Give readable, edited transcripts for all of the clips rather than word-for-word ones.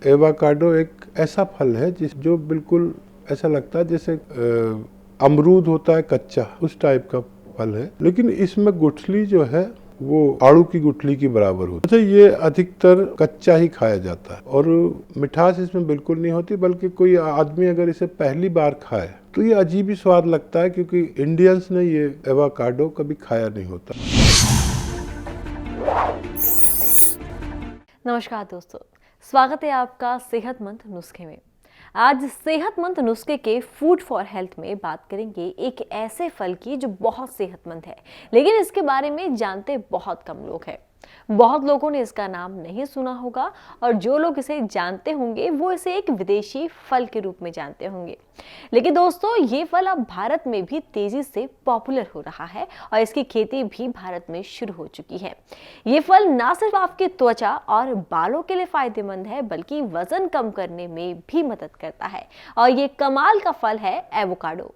Avocado एक ऐसा फल है जो बिल्कुल ऐसा लगता है जैसे अमरूद होता है कच्चा, उस टाइप का फल है, लेकिन इसमें गुठली जो है वो आड़ू की गुठली के बराबर होती है। अच्छा, ये अधिकतर कच्चा ही खाया जाता है और मिठास इसमें बिल्कुल नहीं होती, बल्कि कोई आदमी अगर इसे पहली बार खाए तो ये अजीब ही स्वाद लगता है, क्योंकि इंडियंस ने ये एवोकाडो कभी खाया नहीं होता। नमस्कार दोस्तों, स्वागत है आपका सेहतमंद नुस्खे में। आज सेहतमंद नुस्खे के फूड फॉर हेल्थ में बात करेंगे एक ऐसे फल की जो बहुत सेहतमंद है, लेकिन इसके बारे में जानते बहुत कम लोग हैं। बहुत लोगों ने इसका नाम नहीं सुना होगा और जो लोग इसे जानते होंगे वो इसे एक विदेशी फल के रूप में जानते होंगे। लेकिन दोस्तों, ये फल अब भारत में भी तेजी से पॉपुलर हो रहा है और इसकी खेती भी भारत में शुरू हो चुकी है। ये फल ना सिर्फ आपकी त्वचा और बालों के लिए फायदेमंद है, बल्कि वजन कम करने में भी मदद करता है और ये कमाल का फल है एवोकाडो।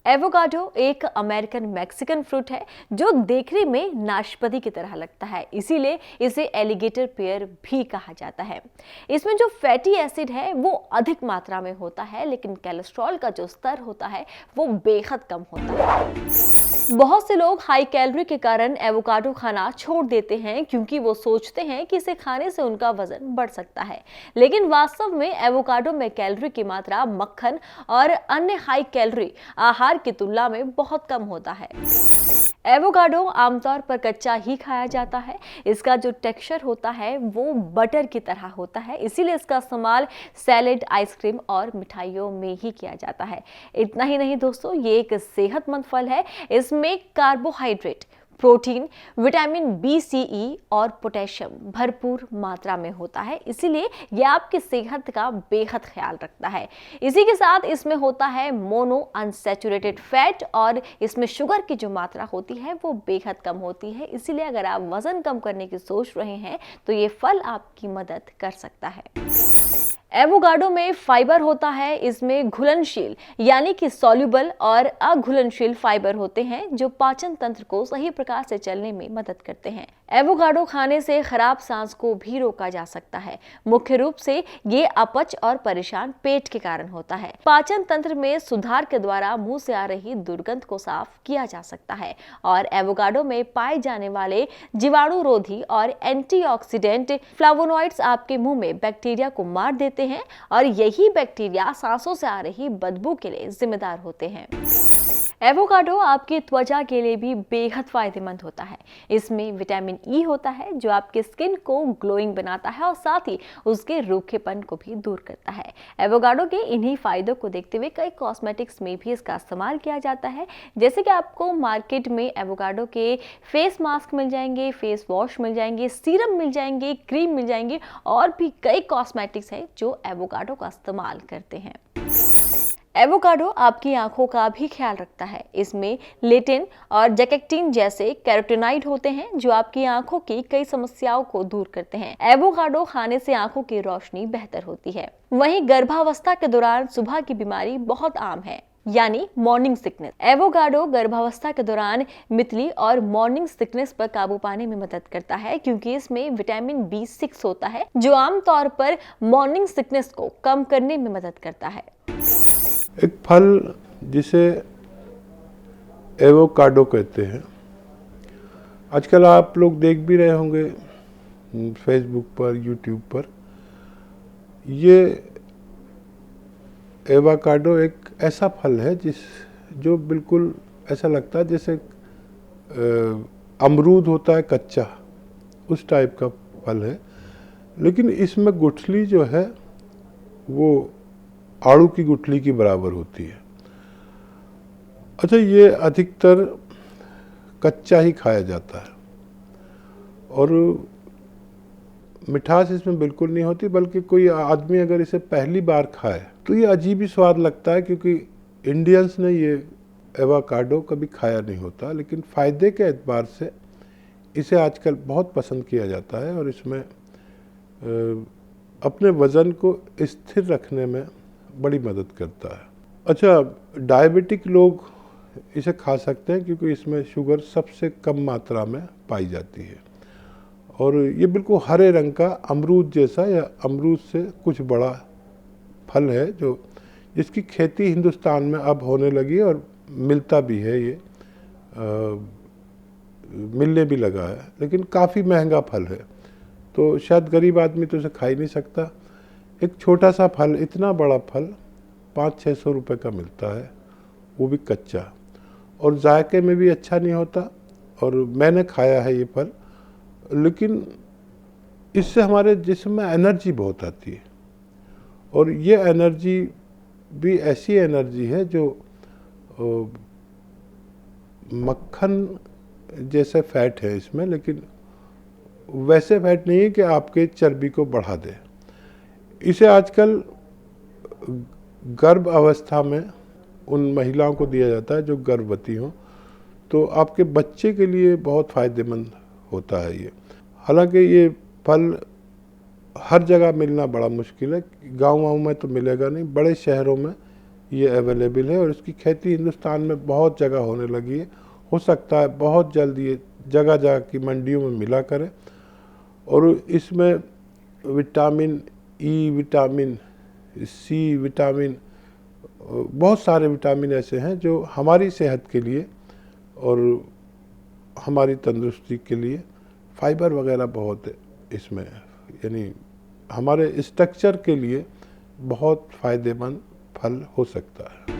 एवोकाडो एक अमेरिकन मैक्सिकन फ्रूट है जो देखने में नाशपाती की तरह लगता है, इसीलिए इसे एलिगेटर पेयर भी कहा जाता है। इसमें जो फैटी एसिड है वो अधिक मात्रा में होता है, लेकिन कोलेस्ट्रॉल का जो स्तर होता है वो बेहद कम होता है। बहुत से लोग हाई कैलोरी के कारण एवोकाडो खाना छोड़ देते हैं, क्योंकि वो सोचते हैं कि इसे खाने से उनका वजन बढ़ सकता है, लेकिन वास्तव में एवोकाडो में कैलोरी की मात्रा मक्खन और अन्य हाई कैलोरी आहार की तुलना में बहुत कम होता है। एवोकाडो आमतौर पर कच्चा ही खाया जाता है। इसका जो टेक्सचर होता है वो बटर की तरह होता है, इसीलिए इसका इस्तेमाल सैलेड, आइसक्रीम और मिठाइयों में ही किया जाता है। इतना ही नहीं दोस्तों, ये एक सेहतमंद फल है। इसमें कार्बोहाइड्रेट, प्रोटीन, विटामिन बी, सी, ई और पोटेशियम भरपूर मात्रा में होता है, इसीलिए यह आपकी सेहत का बेहद ख्याल रखता है। इसी के साथ इसमें होता है मोनो अनसैचुरेटेड फैट और इसमें शुगर की जो मात्रा होती है वो बेहद कम होती है, इसीलिए अगर आप वजन कम करने की सोच रहे हैं तो ये फल आपकी मदद कर सकता है। एवोकाडो में फाइबर होता है। इसमें घुलनशील यानी कि सॉल्युबल और अघुलनशील फाइबर होते हैं जो पाचन तंत्र को सही प्रकार से चलने में मदद करते हैं। एवोकाडो खाने से खराब सांस को भी रोका जा सकता है। मुख्य रूप से ये अपच और परेशान पेट के कारण होता है। पाचन तंत्र में सुधार के द्वारा मुंह से आ रही दुर्गंध को साफ किया जा सकता है और एवोकाडो में पाए जाने वाले जीवाणुरोधी और एंटीऑक्सीडेंट फ्लावोनॉइड्स आपके मुंह में बैक्टीरिया को मार देते हैं और यही बैक्टीरिया सांसों से आ रही बदबू के लिए जिम्मेदार होते हैं। एवोकाडो आपकी त्वचा के लिए भी बेहद फायदेमंद होता है। इसमें विटामिन ई होता है जो आपके स्किन को ग्लोइंग बनाता है और साथ ही उसके रूखेपन को भी दूर करता है। एवोकाडो के इन्हीं फायदों को देखते हुए कई कॉस्मेटिक्स में भी इसका इस्तेमाल किया जाता है, जैसे कि आपको मार्केट में एवोकाडो के फेस मास्क मिल जाएंगे, फेस वॉश मिल जाएंगे, सीरम मिल जाएंगे, क्रीम मिल जाएंगे और भी कई कॉस्मेटिक्स हैं जो एवोकाडो का इस्तेमाल करते हैं। एवोकाडो आपकी आंखों का भी ख्याल रखता है। इसमें लेटिन और जैकेक्टिन जैसे कैरोटीनॉइड होते हैं जो आपकी आंखों की कई समस्याओं को दूर करते हैं। एवोकाडो खाने से आंखों की रोशनी बेहतर होती है। वहीं गर्भावस्था के दौरान सुबह की बीमारी बहुत आम है, यानी मॉर्निंग सिकनेस। एवोकाडो गर्भावस्था के दौरान मितली और मॉर्निंग सिकनेस पर काबू पाने में मदद करता है, क्योंकि इसमें विटामिन B6 होता है जो आमतौर पर मॉर्निंग सिकनेस को कम करने में मदद करता है। एक फल जिसे एवोकाडो कहते हैं, आजकल आप लोग देख भी रहे होंगे फेसबुक पर, यूट्यूब पर। ये एवोकाडो एक ऐसा फल है जो बिल्कुल ऐसा लगता है जैसे अमरूद होता है कच्चा, उस टाइप का फल है, लेकिन इसमें गुठली जो है वो आड़ू की गुठली की बराबर होती है। अच्छा, ये अधिकतर कच्चा ही खाया जाता है और मिठास इसमें बिल्कुल नहीं होती, बल्कि कोई आदमी अगर इसे पहली बार खाए तो ये अजीब ही स्वाद लगता है, क्योंकि इंडियंस ने ये एवोकाडो कभी खाया नहीं होता, लेकिन फ़ायदे के एतबार से इसे आजकल बहुत पसंद किया जाता है और इसमें अपने वज़न को स्थिर रखने में बड़ी मदद करता है। अच्छा, डायबिटिक लोग इसे खा सकते हैं क्योंकि इसमें शुगर सबसे कम मात्रा में पाई जाती है और ये बिल्कुल हरे रंग का अमरूद जैसा या अमरूद से कुछ बड़ा फल है, जो जिसकी खेती हिंदुस्तान में अब होने लगी है और मिलता भी है, ये मिलने भी लगा है, लेकिन काफ़ी महंगा फल है, तो शायद गरीब आदमी तो इसे खा ही नहीं सकता। एक छोटा सा फल, इतना बड़ा फल 500-600 रुपये का मिलता है, वो भी कच्चा, और जायके में भी अच्छा नहीं होता। और मैंने खाया है ये फल, लेकिन इससे हमारे जिस्म में एनर्जी बहुत आती है, और ये एनर्जी भी ऐसी एनर्जी है जो मक्खन जैसे फैट है इसमें, लेकिन वैसे फैट नहीं है कि आपके चर्बी को बढ़ा दे। इसे आजकल गर्भ अवस्था में उन महिलाओं को दिया जाता है जो गर्भवती हों, तो आपके बच्चे के लिए बहुत फ़ायदेमंद होता है ये। हालांकि ये फल हर जगह मिलना बड़ा मुश्किल है, गाँव में तो मिलेगा नहीं, बड़े शहरों में ये अवेलेबल है, और इसकी खेती हिंदुस्तान में बहुत जगह होने लगी है। हो सकता है बहुत जल्द ये जगह जगह की मंडियों में मिला करे, और इसमें vitamin E, vitamin C, vitamin, बहुत सारे विटामिन ऐसे हैं जो हमारी सेहत के लिए और हमारी तंदुरुस्ती के लिए, फाइबर वगैरह बहुत है इसमें, यानी हमारे स्ट्रक्चर के लिए बहुत फ़ायदेमंद फल हो सकता है।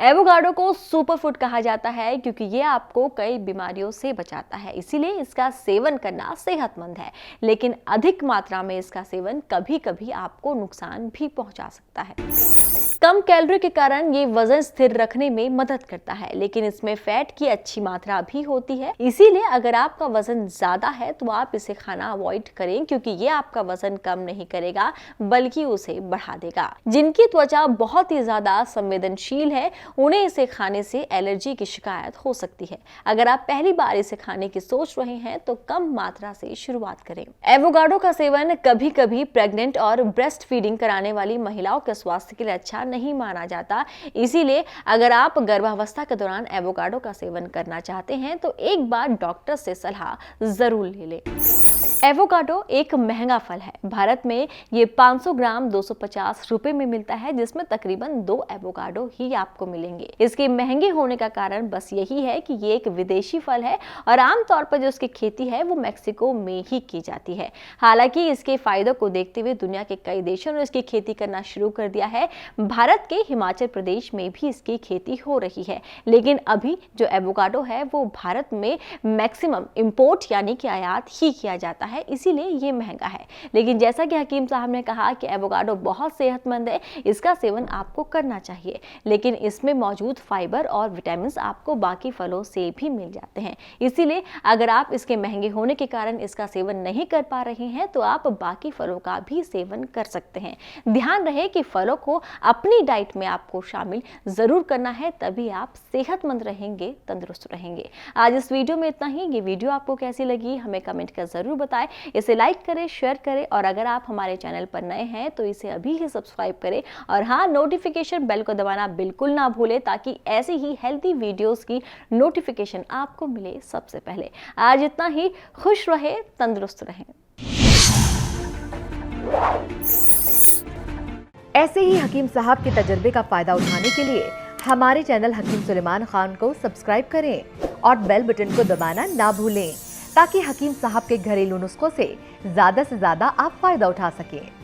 एवोकाडो को सुपरफूड कहा जाता है क्योंकि ये आपको कई बीमारियों से बचाता है, इसीलिए इसका सेवन करना सेहतमंद है, लेकिन अधिक मात्रा में इसका सेवन कभी कभी आपको नुकसान भी पहुंचा सकता है। कम कैलोरी के कारण ये वजन स्थिर रखने में मदद करता है, लेकिन इसमें फैट की अच्छी मात्रा भी होती है, इसीलिए अगर आपका वजन ज्यादा है तो आप इसे खाना अवॉइड करें, क्योंकि ये आपका वजन कम नहीं करेगा बल्कि उसे बढ़ा देगा। जिनकी त्वचा बहुत ही ज्यादा संवेदनशील है उन्हें इसे खाने से एलर्जी की शिकायत हो सकती है। अगर आप पहली बार इसे खाने की सोच रहे हैं तो कम मात्रा से शुरुआत करें। एवोकाडो का सेवन कभी कभी प्रेग्नेंट और ब्रेस्ट फीडिंग कराने वाली महिलाओं के स्वास्थ्य के लिए अच्छा नहीं माना जाता, इसीलिए अगर आप गर्भावस्था के दौरान एवोकाडो का सेवन करना चाहते हैं तो एक बार डॉक्टर से सलाह जरूर ले लें। एवोकाडो एक महंगा फल है। भारत में ये 500 ग्राम 250 रुपए में मिलता है, जिसमें तकरीबन 2 एवोकाडो ही आपको मिलेंगे। इसके महंगे होने का कारण बस यही है कि ये एक विदेशी फल है और आमतौर पर जो इसकी खेती है वो मैक्सिको में ही की जाती है। हालांकि इसके फायदों को देखते हुए दुनिया के कई देशों ने इसकी खेती करना शुरू कर दिया है। भारत के हिमाचल प्रदेश में भी इसकी खेती हो रही है, लेकिन अभी जो एवोकाडो है वो भारत में मैक्सिमम इंपोर्ट यानी कि आयात ही किया जाता है, इसीलिए ये महंगा है। लेकिन जैसा कि हकीम साहब ने कहा कि एवोकाडो बहुत सेहतमंद है, इसका सेवन आपको करना चाहिए, लेकिन इसमें मौजूद फाइबर और विटामिन आपको बाकी फलों से भी मिल जाते हैं। इसीलिए अगर आप इसके महंगे होने के कारण इसका सेवन नहीं कर पा रहे हैं तो आप बाकी फलों का भी सेवन कर सकते हैं। ध्यान रहे कि फलों को अपनी डाइट में आपको शामिल जरूर करना है, तभी आप सेहतमंद रहेंगे, तंदुरुस्त रहेंगे। आज इस वीडियो में इतना ही। ये वीडियो आपको कैसी लगी हमें कमेंट कर जरूर बताएं। इसे लाइक करें, शेयर करें, और अगर आप हमारे चैनल पर नए हैं तो इसे अभी ही सब्सक्राइब करें, और हाँ, नोटिफिकेशन बेल को दबाना बिल्कुल ना भूलें ताकि ऐसी ही हेल्दी वीडियोस की नोटिफिकेशन आपको मिले सबसे पहले। आज इतना ही। खुश रहे, तंदुरुस्त रहें। ऐसे ही हकीम साहब के तजर्बे का फायदा उठाने के लिए हमारे चैनल हकीम सुलेमान खान को सब्सक्राइब करें और बेल बटन को दबाना ना भूलें, ताकि हकीम साहब के घरेलू नुस्खों से ज्यादा आप फायदा उठा सकें।